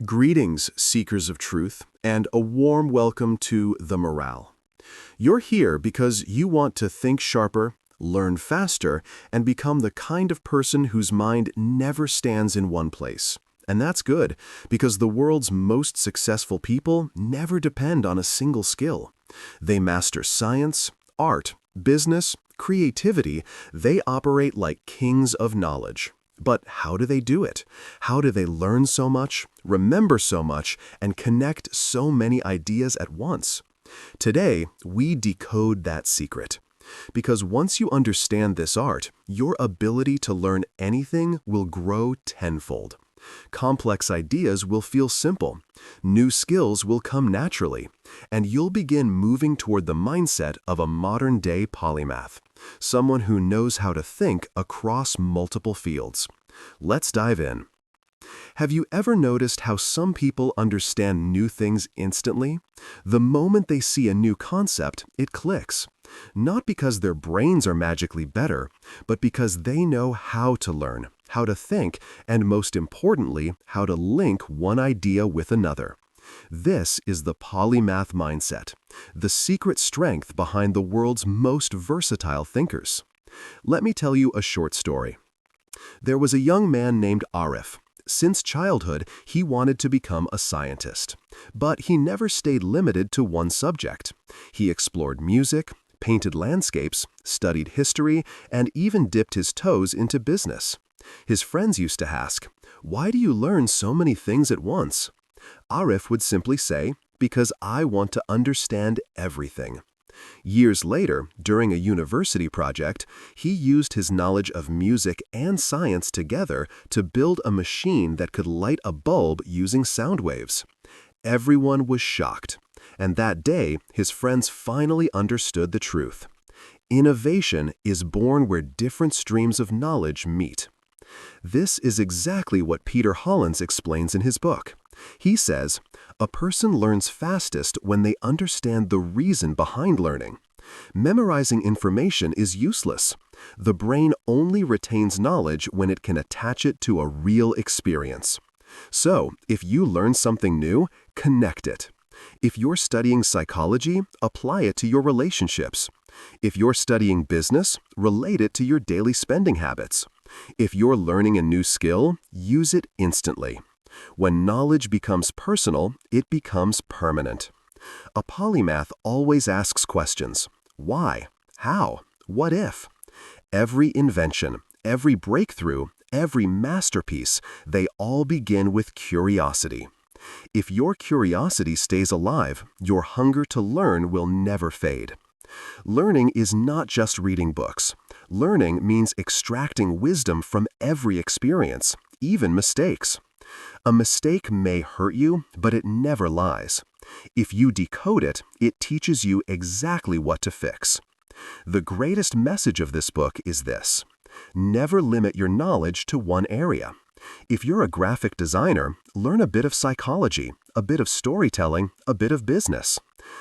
Greetings, seekers of truth, and a warm welcome to The Morale. You're here because you want to think sharper, learn faster, and become the kind of person whose mind never stands in one place. And that's good, because the world's most successful people never depend on a single skill. They master science, art, business, creativity. They operate like kings of knowledge. But how do they do it? How do they learn so much, remember so much, and connect so many ideas at once? Today, we decode that secret. Because once you understand this art, your ability to learn anything will grow tenfold. Complex ideas will feel simple, new skills will come naturally, and you'll begin moving toward the mindset of a modern-day polymath, someone who knows how to think across multiple fields. Let's dive in. Have you ever noticed how some people understand new things instantly? The moment they see a new concept, it clicks. Not because their brains are magically better, but because they know how to learn, how to think, and most importantly, how to link one idea with another. This is the polymath mindset, the secret strength behind the world's most versatile thinkers. Let me tell you a short story. There was a young man named Arif. Since childhood, he wanted to become a scientist. But he never stayed limited to one subject. He explored music, painted landscapes, studied history, and even dipped his toes into business. His friends used to ask, "Why do you learn so many things at once?" Arif would simply say, "Because I want to understand everything." Years later, during a university project, he used his knowledge of music and science together to build a machine that could light a bulb using sound waves. Everyone was shocked, and that day, his friends finally understood the truth. Innovation is born where different streams of knowledge meet. This is exactly what Peter Hollins explains in his book. He says, "A person learns fastest when they understand the reason behind learning. Memorizing information is useless. The brain only retains knowledge when it can attach it to a real experience." So, if you learn something new, connect it. If you're studying psychology, apply it to your relationships. If you're studying business, relate it to your daily spending habits. If you're learning a new skill, use it instantly. When knowledge becomes personal, it becomes permanent. A polymath always asks questions. Why? How? What if? Every invention, every breakthrough, every masterpiece, they all begin with curiosity. If your curiosity stays alive, your hunger to learn will never fade. Learning is not just reading books. Learning means extracting wisdom from every experience, even mistakes. A mistake may hurt you, but it never lies. If you decode it, it teaches you exactly what to fix. The greatest message of this book is this: never limit your knowledge to one area. If you're a graphic designer, learn a bit of psychology, a bit of storytelling, a bit of business.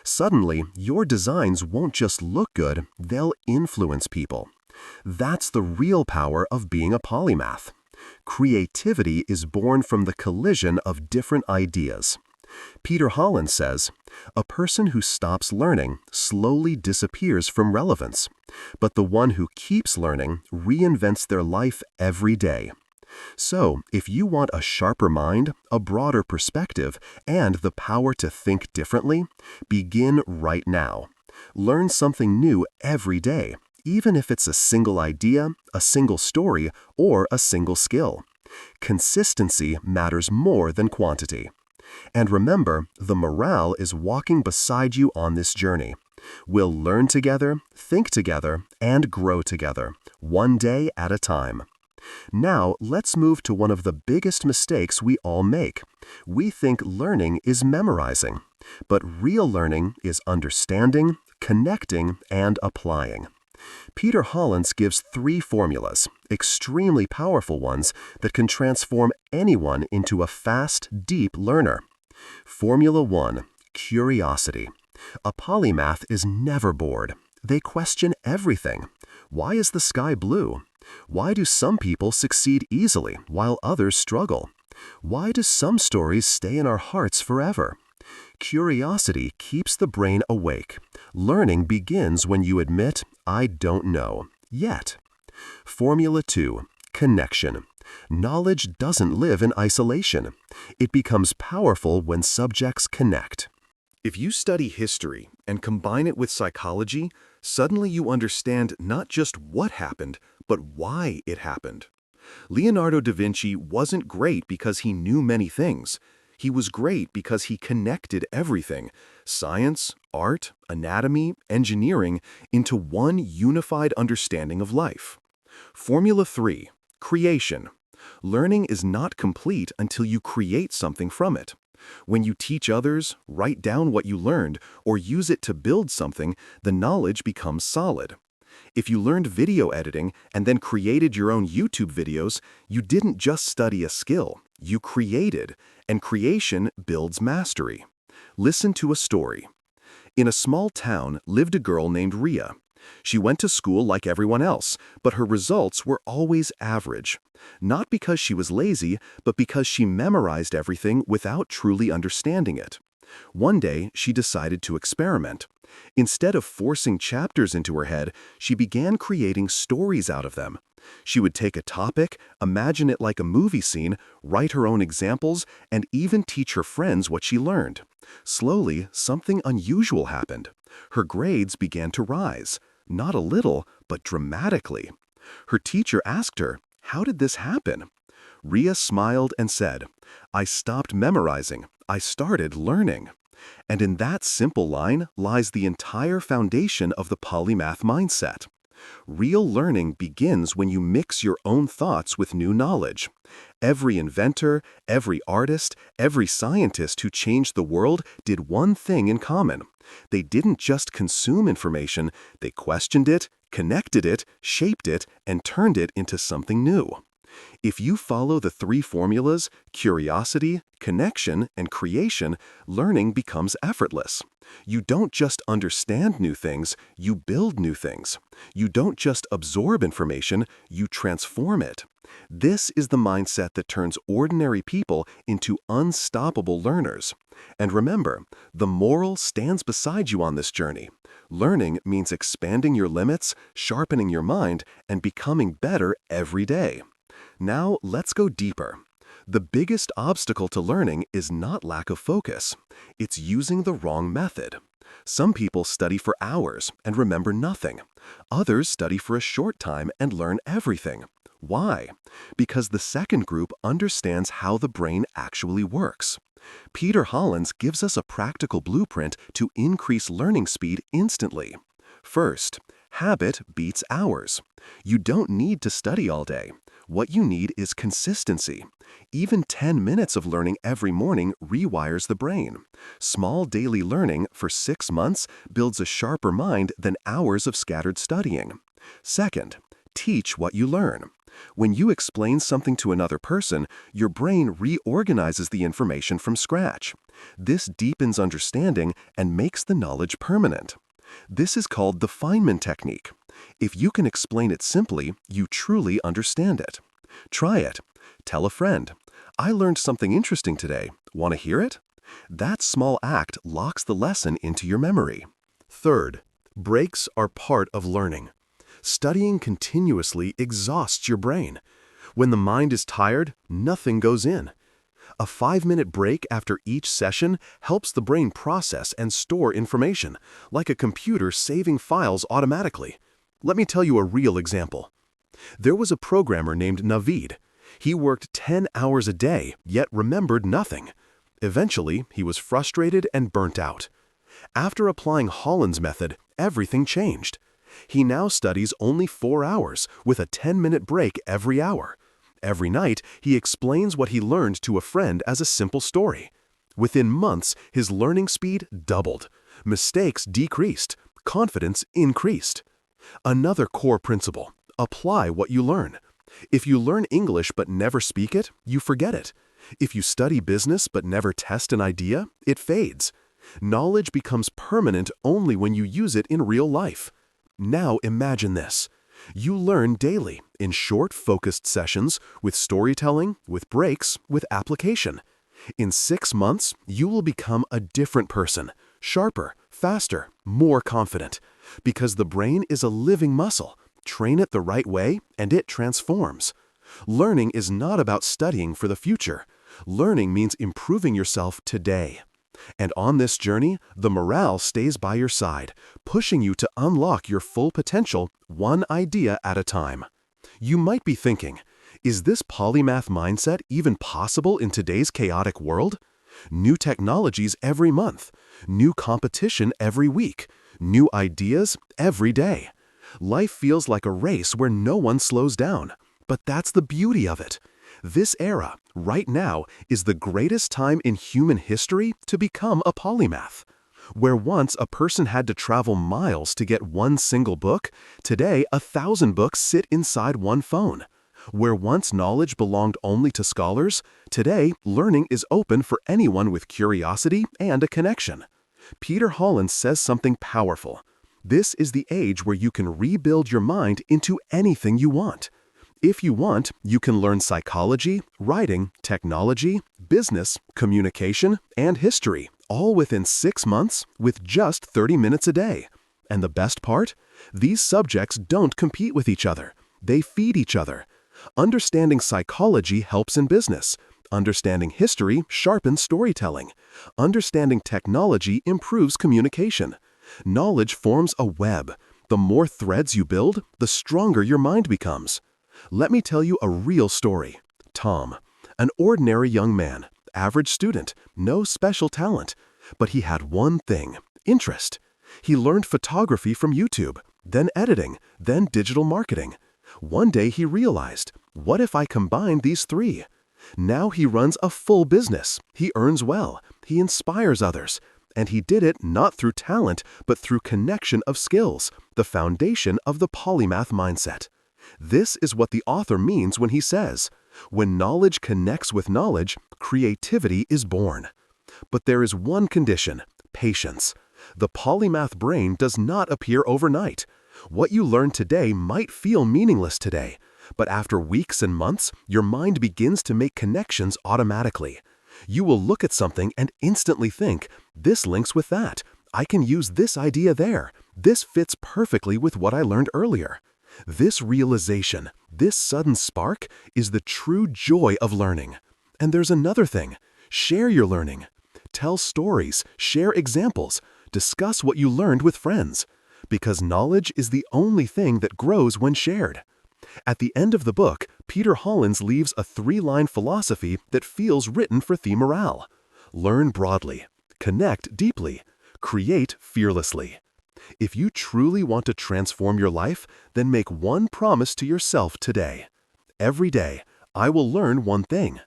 Suddenly, your designs won't just look good, they'll influence people. That's the real power of being a polymath. Creativity is born from the collision of different ideas. Peter Hollins says, "A person who stops learning slowly disappears from relevance, but the one who keeps learning reinvents their life every day." So, if you want a sharper mind, a broader perspective, and the power to think differently, begin right now. Learn something new every day, even if it's a single idea, a single story, or a single skill. Consistency matters more than quantity. And remember, the morale is walking beside you on this journey. We'll learn together, think together, and grow together, one day at a time. Now, let's move to one of the biggest mistakes we all make. We think learning is memorizing, but real learning is understanding, connecting, and applying. Peter Hollins gives 3 formulas, extremely powerful ones that can transform anyone into a fast, deep learner. Formula 1: curiosity. A polymath is never bored. They question everything. Why is the sky blue? Why do some people succeed easily while others struggle? Why do some stories stay in our hearts forever? Curiosity keeps the brain awake. Learning begins when you admit, I don't know, yet. Formula 2. Connection. Knowledge doesn't live in isolation. It becomes powerful when subjects connect. If you study history and combine it with psychology, suddenly you understand not just what happened, but why it happened. Leonardo da Vinci wasn't great because he knew many things. He was great because he connected everything, science, art, anatomy, engineering, into one unified understanding of life. Formula 3. Creation. Learning is not complete until you create something from it. When you teach others, write down what you learned, or use it to build something, the knowledge becomes solid. If you learned video editing and then created your own YouTube videos, you didn't just study a skill, you created, and creation builds mastery. Listen to a story. In a small town lived a girl named Ria. She went to school like everyone else, but her results were always average. Not because she was lazy, but because she memorized everything without truly understanding it. One day, she decided to experiment. Instead of forcing chapters into her head, she began creating stories out of them. She would take a topic, imagine it like a movie scene, write her own examples, and even teach her friends what she learned. Slowly, something unusual happened. Her grades began to rise. Not a little, but dramatically. Her teacher asked her, "How did this happen?" Ria smiled and said, "I stopped memorizing. I started learning." And in that simple line lies the entire foundation of the polymath mindset. Real learning begins when you mix your own thoughts with new knowledge. Every inventor, every artist, every scientist who changed the world did one thing in common. They didn't just consume information, they questioned it, connected it, shaped it, and turned it into something new. If you follow the three formulas, curiosity, connection, and creation, learning becomes effortless. You don't just understand new things, you build new things. You don't just absorb information, you transform it. This is the mindset that turns ordinary people into unstoppable learners. And remember, the moral stands beside you on this journey. Learning means expanding your limits, sharpening your mind, and becoming better every day. Now, let's go deeper. The biggest obstacle to learning is not lack of focus. It's using the wrong method. Some people study for hours and remember nothing. Others study for a short time and learn everything. Why? Because the second group understands how the brain actually works. Peter Hollins gives us a practical blueprint to increase learning speed instantly. First, habit beats hours. You don't need to study all day. What you need is consistency. Even 10 minutes of learning every morning rewires the brain. Small daily learning for 6 months builds a sharper mind than hours of scattered studying. Second, teach what you learn. When you explain something to another person, your brain reorganizes the information from scratch. This deepens understanding and makes the knowledge permanent. This is called the Feynman technique. If you can explain it simply, you truly understand it. Try it. Tell a friend, "I learned something interesting today. Want to hear it?" That small act locks the lesson into your memory. Third, breaks are part of learning. Studying continuously exhausts your brain. When the mind is tired, nothing goes in. A 5-minute break after each session helps the brain process and store information, like a computer saving files automatically. Let me tell you a real example. There was a programmer named Naveed. He worked 10 hours a day, yet remembered nothing. Eventually, he was frustrated and burnt out. After applying Hollins' method, everything changed. He now studies only 4 hours, with a 10-minute break every hour. Every night, he explains what he learned to a friend as a simple story. Within months, his learning speed doubled. Mistakes decreased. Confidence increased. Another core principle: apply what you learn. If you learn English but never speak it, you forget it. If you study business but never test an idea, it fades. Knowledge becomes permanent only when you use it in real life. Now imagine this. You learn daily, in short, focused sessions, with storytelling, with breaks, with application. In 6 months, you will become a different person, sharper, faster, more confident. Because the brain is a living muscle. Train it the right way, and it transforms. Learning is not about studying for the future. Learning means improving yourself today. And on this journey, the morale stays by your side, pushing you to unlock your full potential one idea at a time. You might be thinking, is this polymath mindset even possible in today's chaotic world? New technologies every month, new competition every week, new ideas every day. Life feels like a race where no one slows down. But that's the beauty of it. This era, right now, is the greatest time in human history to become a polymath. Where once a person had to travel miles to get one single book, today 1,000 books sit inside one phone. Where once knowledge belonged only to scholars, today learning is open for anyone with curiosity and a connection. Peter Hollins says something powerful. This is the age where you can rebuild your mind into anything you want. If you want, you can learn psychology, writing, technology, business, communication, and history, all within 6 months with just 30 minutes a day. And the best part? These subjects don't compete with each other. They feed each other. Understanding psychology helps in business. Understanding history sharpens storytelling. Understanding technology improves communication. Knowledge forms a web. The more threads you build, the stronger your mind becomes. Let me tell you a real story. Tom, an ordinary young man, average student, no special talent. But he had one thing, interest. He learned photography from YouTube, then editing, then digital marketing. One day he realized, what if I combined these three? Now he runs a full business. He earns well. He inspires others. And he did it not through talent, but through connection of skills, the foundation of the polymath mindset. This is what the author means when he says, when knowledge connects with knowledge, creativity is born. But there is one condition, patience. The polymath brain does not appear overnight. What you learn today might feel meaningless today, but after weeks and months, your mind begins to make connections automatically. You will look at something and instantly think, this links with that. I can use this idea there. This fits perfectly with what I learned earlier. This realization, this sudden spark, is the true joy of learning. And there's another thing. Share your learning. Tell stories, share examples, discuss what you learned with friends. Because knowledge is the only thing that grows when shared. At the end of the book, Peter Hollins leaves a 3-line philosophy that feels written for the morale. Learn broadly, connect deeply, create fearlessly. If you truly want to transform your life, then make one promise to yourself today. Every day, I will learn one thing.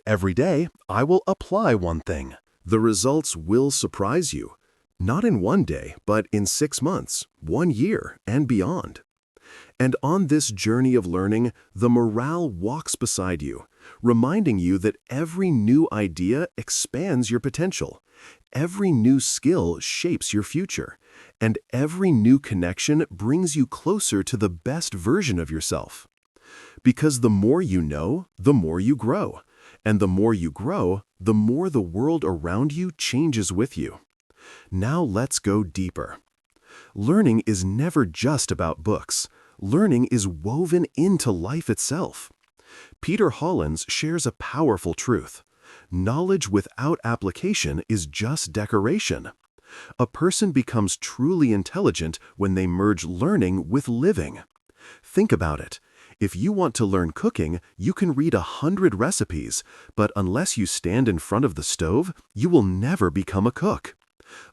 Every day, I will apply one thing. The results will surprise you. Not in one day, but in 6 months, 1 year, and beyond. And on this journey of learning, the morale walks beside you, reminding you that every new idea expands your potential, every new skill shapes your future, and every new connection brings you closer to the best version of yourself. Because the more you know, the more you grow, and the more you grow, the more the world around you changes with you. Now let's go deeper. Learning is never just about books. Learning is woven into life itself. Peter Hollins shares a powerful truth. Knowledge without application is just decoration. A person becomes truly intelligent when they merge learning with living. Think about it. If you want to learn cooking, you can read 100 recipes, but unless you stand in front of the stove, you will never become a cook.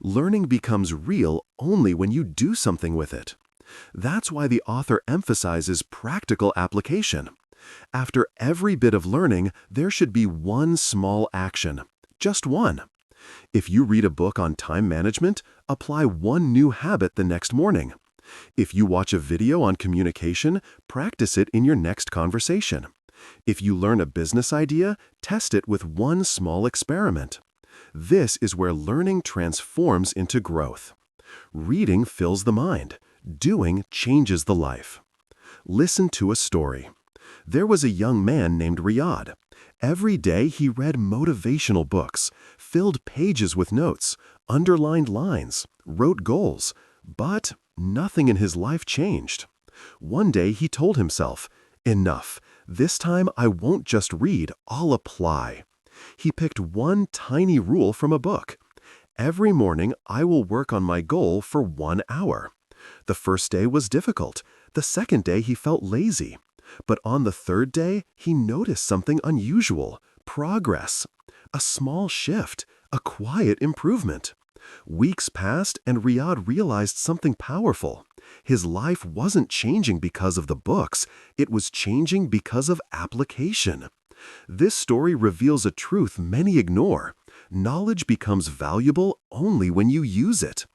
Learning becomes real only when you do something with it. That's why the author emphasizes practical application. After every bit of learning, there should be one small action. Just one. If you read a book on time management, apply one new habit the next morning. If you watch a video on communication, practice it in your next conversation. If you learn a business idea, test it with one small experiment. This is where learning transforms into growth. Reading fills the mind. Doing changes the life. Listen to a story. There was a young man named Riyadh. Every day he read motivational books, filled pages with notes, underlined lines, wrote goals, but nothing in his life changed. One day he told himself, "Enough. This time I won't just read, I'll apply." He picked one tiny rule from a book. Every morning I will work on my goal for 1 hour. The first day was difficult. The second day he felt lazy. But on the third day, he noticed something unusual: progress. A small shift, a quiet improvement. Weeks passed and Riyadh realized something powerful. His life wasn't changing because of the books, it was changing because of application. This story reveals a truth many ignore. Knowledge becomes valuable only when you use it.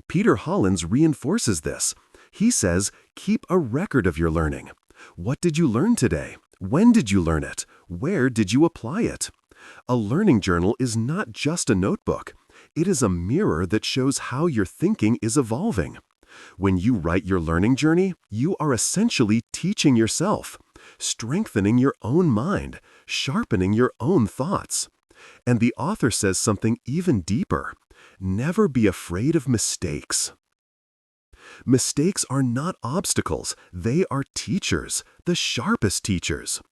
Peter Hollins reinforces this. He says, keep a record of your learning. What did you learn today? When did you learn it? Where did you apply it? A learning journal is not just a notebook. It is a mirror that shows how your thinking is evolving. When you write your learning journey, you are essentially teaching yourself, strengthening your own mind, sharpening your own thoughts. And the author says something even deeper. Never be afraid of mistakes. Mistakes are not obstacles, they are teachers, the sharpest teachers.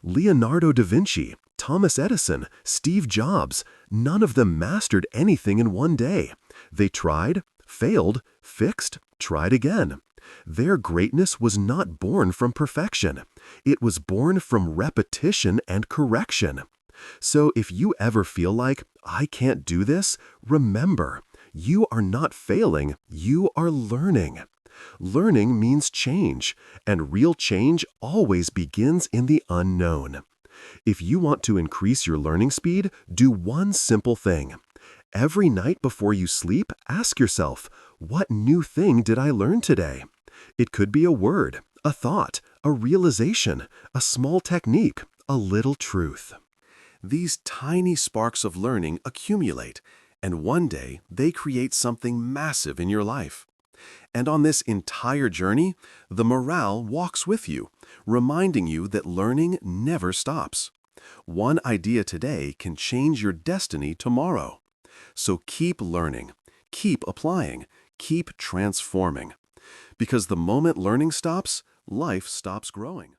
Leonardo da Vinci, Thomas Edison, Steve Jobs, none of them mastered anything in one day. They tried, failed, fixed, tried again. Their greatness was not born from perfection. It was born from repetition and correction. So if you ever feel like, I can't do this, remember, you are not failing, you are learning. Learning means change, and real change always begins in the unknown. If you want to increase your learning speed, do one simple thing. Every night before you sleep, ask yourself, what new thing did I learn today? It could be a word, a thought, a realization, a small technique, a little truth. These tiny sparks of learning accumulate, and one day they create something massive in your life. And on this entire journey, the morale walks with you, reminding you that learning never stops. One idea today can change your destiny tomorrow. So keep learning, keep applying, keep transforming. Because the moment learning stops, life stops growing.